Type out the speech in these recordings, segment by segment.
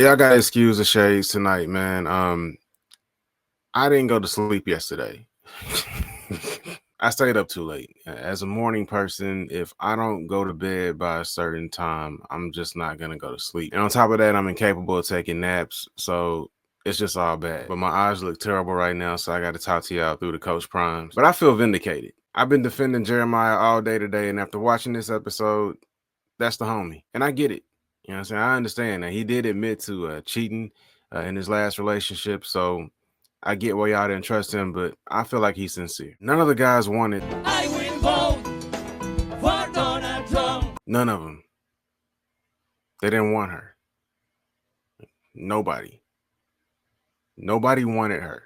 Yeah, I gotta excuse the shades tonight, man. I didn't go to sleep yesterday. I stayed up too late. As a morning person, if I don't go to bed by a certain time, I'm just not gonna go to sleep. And on top of that, I'm incapable of taking naps, so it's just all bad. But my eyes look terrible right now, so I gotta talk to y'all through the Coach Primes. But I feel vindicated. I've been defending Jeremiah all day today, and after watching this episode, that's the homie. And I get it. You know what I'm saying? I understand that he did admit to cheating in his last relationship. So I get why y'all didn't trust him, but I feel like he's sincere. None of the guys wanted. I will vote for Donald Trump. None of them. They didn't want her. Nobody. Nobody wanted her.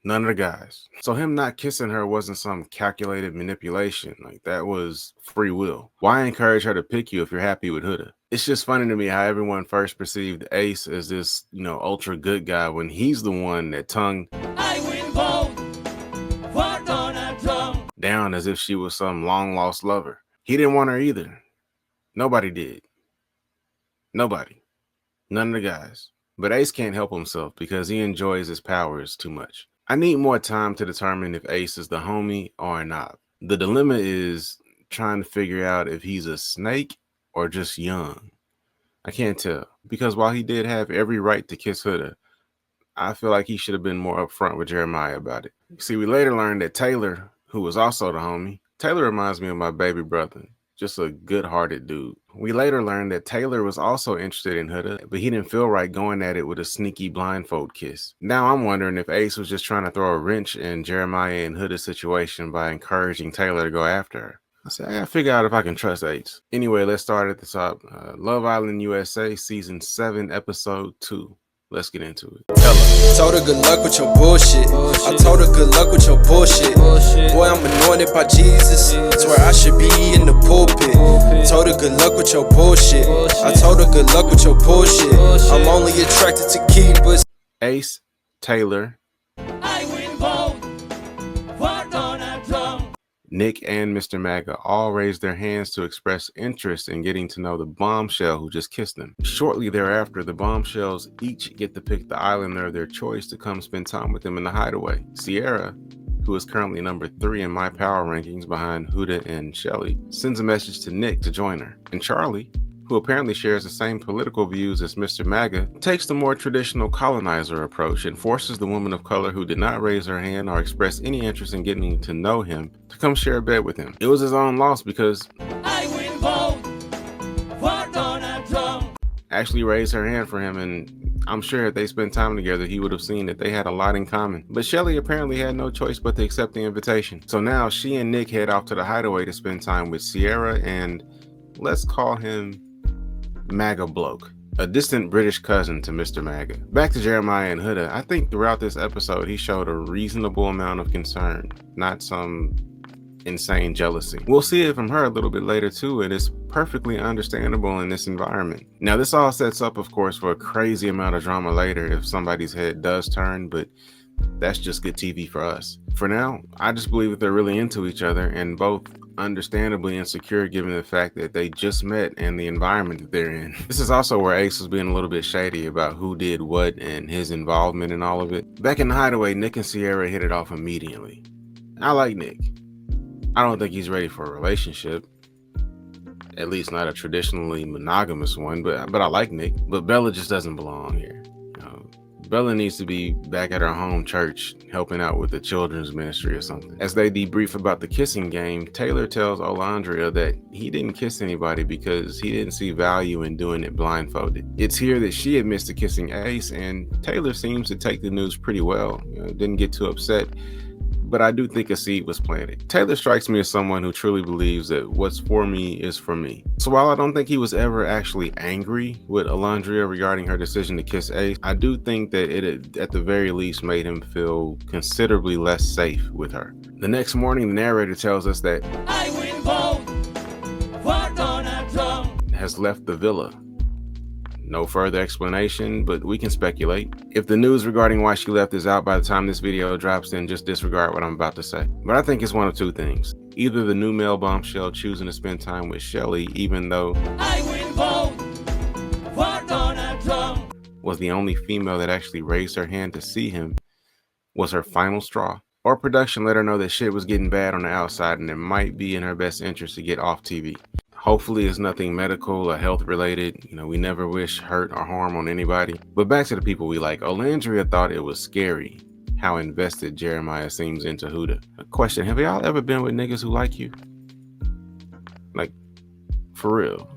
None of the guys. So him not kissing her wasn't some calculated manipulation. Like, that was free will. Why encourage her to pick you if you're happy with Huda? It's just funny to me how everyone first perceived Ace as this, ultra good guy when he's the one that tongued I will vote for Donald Trump down as if she was some long lost lover. He didn't want her either. Nobody did. Nobody. None of the guys. But Ace can't help himself because he enjoys his powers too much. I need more time to determine if Ace is the homie or not. The dilemma is trying to figure out if he's a snake or just young. I can't tell, because while he did have every right to kiss Huda, I feel like he should have been more upfront with Jeremiah about it. See, we later learned that Taylor, who was also the homie, Taylor reminds me of my baby brother. Just a good-hearted dude. We later learned that Taylor was also interested in Huda, but he didn't feel right going at it with a sneaky blindfold kiss. Now I'm wondering if Ace was just trying to throw a wrench in Jeremiah and Huda's situation by encouraging Taylor to go after her. I said, I gotta figure out if I can trust Ace. Anyway, let's start at the top. Love Island USA, Season 7, Episode 2. Let's get into it. Told her good luck with your bullshit. I told her good luck with your bullshit. Boy, I'm anointed by Jesus. Swear I should be in the pulpit. Told her good luck with your bullshit. I told her good luck with your bullshit. I'm only attracted to keepers. Ace, Taylor, I will vote for Donald Trump. Nick and Mr. Maga all raised their hands to express interest in getting to know the bombshell who just kissed them. Shortly thereafter, the bombshells each get to pick the islander of their choice to come spend time with them in the hideaway. Sierra, who is currently number 3 in my power rankings behind Huda and Shelly, sends a message to Nick to join her. And Charlie, who apparently shares the same political views as Mr. Maga, takes the more traditional colonizer approach and forces the woman of color who did not raise her hand or express any interest in getting to know him to come share a bed with him. It was his own loss because I will vote for Donald Trump actually raised her hand for him, and I'm sure if they spent time together, he would have seen that they had a lot in common. But Shelly apparently had no choice but to accept the invitation. So now she and Nick head off to the hideaway to spend time with Sierra and, let's call him Maga Bloke, a distant British cousin to Mr. Maga. Back to Jeremiah and Huda. I think throughout this episode, he showed a reasonable amount of concern, not some insane jealousy. We'll see it from her a little bit later too, and it's perfectly understandable in this environment. Now, this all sets up, of course, for a crazy amount of drama later if somebody's head does turn, but that's just good TV for us. For now, I just believe that they're really into each other and both understandably insecure given the fact that they just met and the environment that they're in. This is also where Ace was being a little bit shady about who did what and his involvement in all of it. Back in the hideaway, Nick and Sierra hit it off immediately. I like Nick. I don't think he's ready for a relationship, at least not a traditionally monogamous one, but I like Nick. But Bella just doesn't belong here. Bella needs to be back at her home church helping out with the children's ministry or something. As they debrief about the kissing game, Taylor tells Olandria that he didn't kiss anybody because he didn't see value in doing it blindfolded. It's here that she admits to kissing Ace, and Taylor seems to take the news pretty well. Didn't get too upset, but I do think a seed was planted. Taylor strikes me as someone who truly believes that what's for me is for me. So while I don't think he was ever actually angry with Olandria regarding her decision to kiss Ace, I do think that it at the very least made him feel considerably less safe with her. The next morning, the narrator tells us that I will vote for Donald Trump has left the villa. No further explanation, but we can speculate. If the news regarding why she left is out by the time this video drops, then just disregard what I'm about to say. But I think it's one of two things. Either the new male bombshell choosing to spend time with Shelly, even though I will vote was the only female that actually raised her hand to see him was her final straw. Or production let her know that shit was getting bad on the outside and it might be in her best interest to get off TV. Hopefully it's nothing medical or health related. We never wish hurt or harm on anybody. But back to the people we like. Olandria thought it was scary how invested Jeremiah seems into Huda. A question, have y'all ever been with niggas who like you? Like, for real.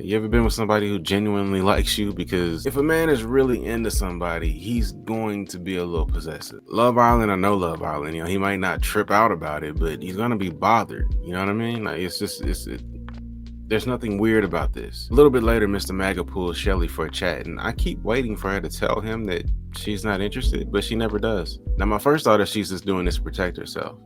You ever been with somebody who genuinely likes you? Because if a man is really into somebody, he's going to be a little possessive. Love Island or no Love Island, he might not trip out about it, but he's gonna be bothered. You know what I mean? Like, there's nothing weird about this. A little bit later, Mr. Maga pulls Shelly for a chat, and I keep waiting for her to tell him that she's not interested, but she never does. Now, my first thought is she's just doing this to protect herself.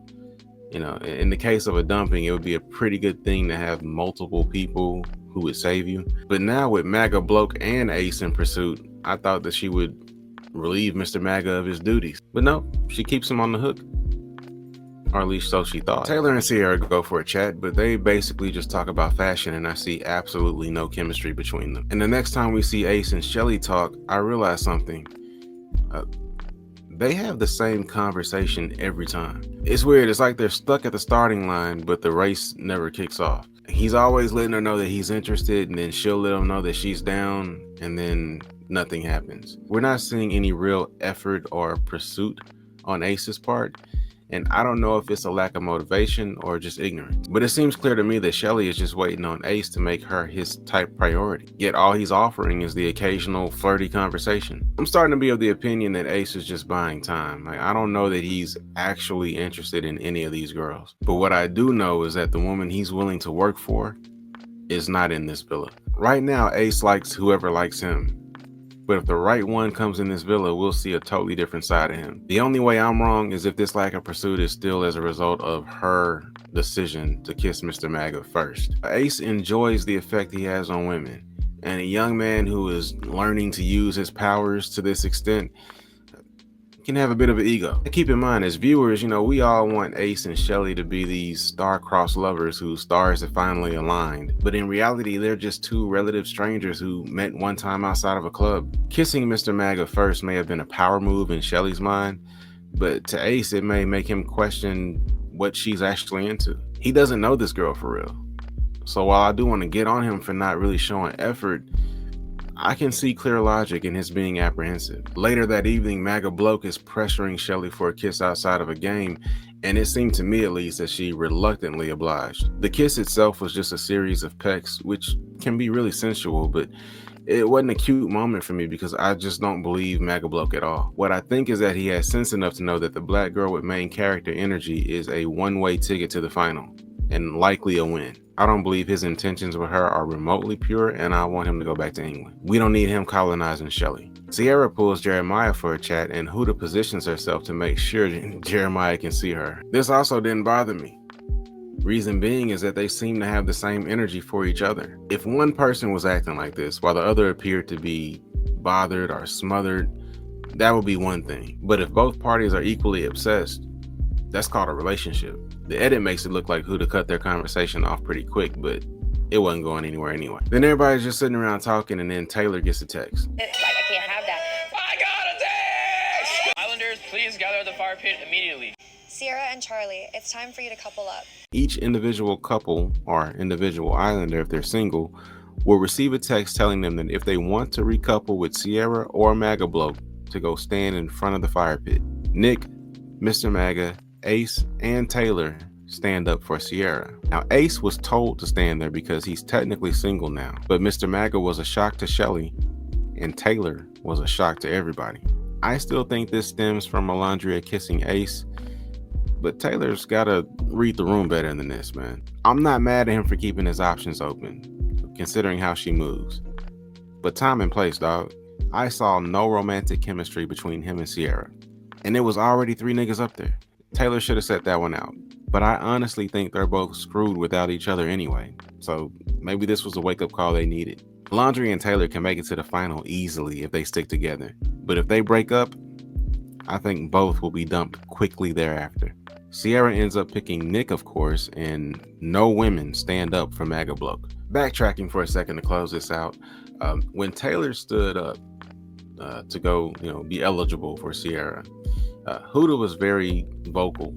In the case of a dumping, it would be a pretty good thing to have multiple people who would save you. But now with Maga Bloke and Ace in pursuit, I thought that she would relieve Mr. Maga of his duties. But no, she keeps him on the hook. Or at least so she thought. Taylor and Sierra go for a chat, but they basically just talk about fashion, and I see absolutely no chemistry between them. And the next time we see Ace and Shelly talk, I realize something. They have the same conversation every time. It's weird. It's like they're stuck at the starting line, but the race never kicks off. He's always letting her know that he's interested, and then she'll let him know that she's down, and then nothing happens. We're not seeing any real effort or pursuit on Ace's part, and I don't know if it's a lack of motivation or just ignorance. But it seems clear to me that Shelly is just waiting on Ace to make her his type priority. Yet all he's offering is the occasional flirty conversation. I'm starting to be of the opinion that Ace is just buying time. Like, I don't know that he's actually interested in any of these girls. But what I do know is that the woman he's willing to work for is not in this villa. Right now, Ace likes whoever likes him. But if the right one comes in this villa, we'll see a totally different side of him. The only way I'm wrong is if this lack of pursuit is still as a result of her decision to kiss Mr. Maga first. Ace enjoys the effect he has on women, and a young man who is learning to use his powers to this extent can have a bit of an ego. Keep in mind, as viewers, we all want Ace and Shelly to be these star-crossed lovers whose stars have finally aligned. But in reality, they're just two relative strangers who met one time outside of a club. Kissing Mr. Maga first may have been a power move in Shelly's mind, but to Ace, it may make him question what she's actually into. He doesn't know this girl for real. So while I do want to get on him for not really showing effort, I can see clear logic in his being apprehensive. Later that evening, Maga Bloke is pressuring Shelly for a kiss outside of a game, and it seemed to me at least that she reluctantly obliged. The kiss itself was just a series of pecks, which can be really sensual, but it wasn't a cute moment for me because I just don't believe Maga Bloke at all. What I think is that he has sense enough to know that the black girl with main character energy is a one-way ticket to the final, and likely a win. I don't believe his intentions with her are remotely pure, and I want him to go back to England. We don't need him colonizing Shelly. Sierra pulls Jeremiah for a chat, and Huda positions herself to make sure that Jeremiah can see her. This also didn't bother me. Reason being is that they seem to have the same energy for each other. If one person was acting like this, while the other appeared to be bothered or smothered, that would be one thing. But if both parties are equally obsessed, that's called a relationship. The edit makes it look like Huda cut their conversation off pretty quick, but it wasn't going anywhere anyway. Then everybody's just sitting around talking, and then Taylor gets a text. I can't have that. I got a text! Islanders, please gather at the fire pit immediately. Sierra and Charlie, it's time for you to couple up. Each individual couple, or individual Islander if they're single, will receive a text telling them that if they want to recouple with Sierra or Maga Bloke, to go stand in front of the fire pit. Nick, Mr. Maga, Ace, and Taylor stand up for Sierra. Now, Ace was told to stand there because he's technically single now, but Mr. Maga was a shock to Shelly, and Taylor was a shock to everybody. I still think this stems from Melandria kissing Ace, but Taylor's gotta read the room better than this, man. I'm not mad at him for keeping his options open, considering how she moves. But time and place, dog. I saw no romantic chemistry between him and Sierra, and it was already 3 niggas up there. Taylor should have set that one out, but I honestly think they're both screwed without each other anyway, so maybe this was a wake-up call they needed. Melandria and Taylor can make it to the final easily if they stick together, but if they break up, I think both will be dumped quickly thereafter. Sierra ends up picking Nick, of course, and no women stand up for Maga Bloke. Backtracking for a second to close this out, when Taylor stood up, to go, be eligible for Sierra. Huda was very vocal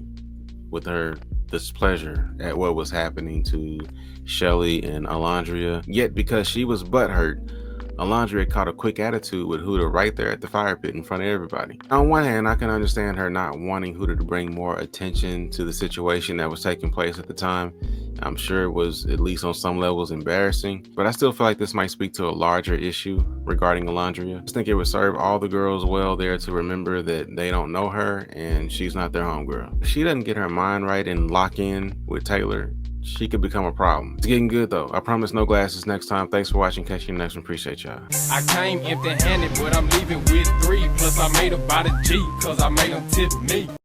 with her displeasure at what was happening to Shelly and Alondria. Yet because she was butthurt, Alondria caught a quick attitude with Huda right there at the fire pit in front of everybody. On one hand, I can understand her not wanting Huda to bring more attention to the situation that was taking place at the time. I'm sure it was, at least on some levels, embarrassing, but I still feel like this might speak to a larger issue regarding Alondria. I just think it would serve all the girls well there to remember that they don't know her and she's not their homegirl. If she doesn't get her mind right and lock in with Taylor, she could become a problem. It's getting good though. I promise no glasses next time. Thanks for watching. Catch you next one. Appreciate y'all. I came empty-handed, but I'm leaving with 3. Plus I made about a G, cause I made them tip me.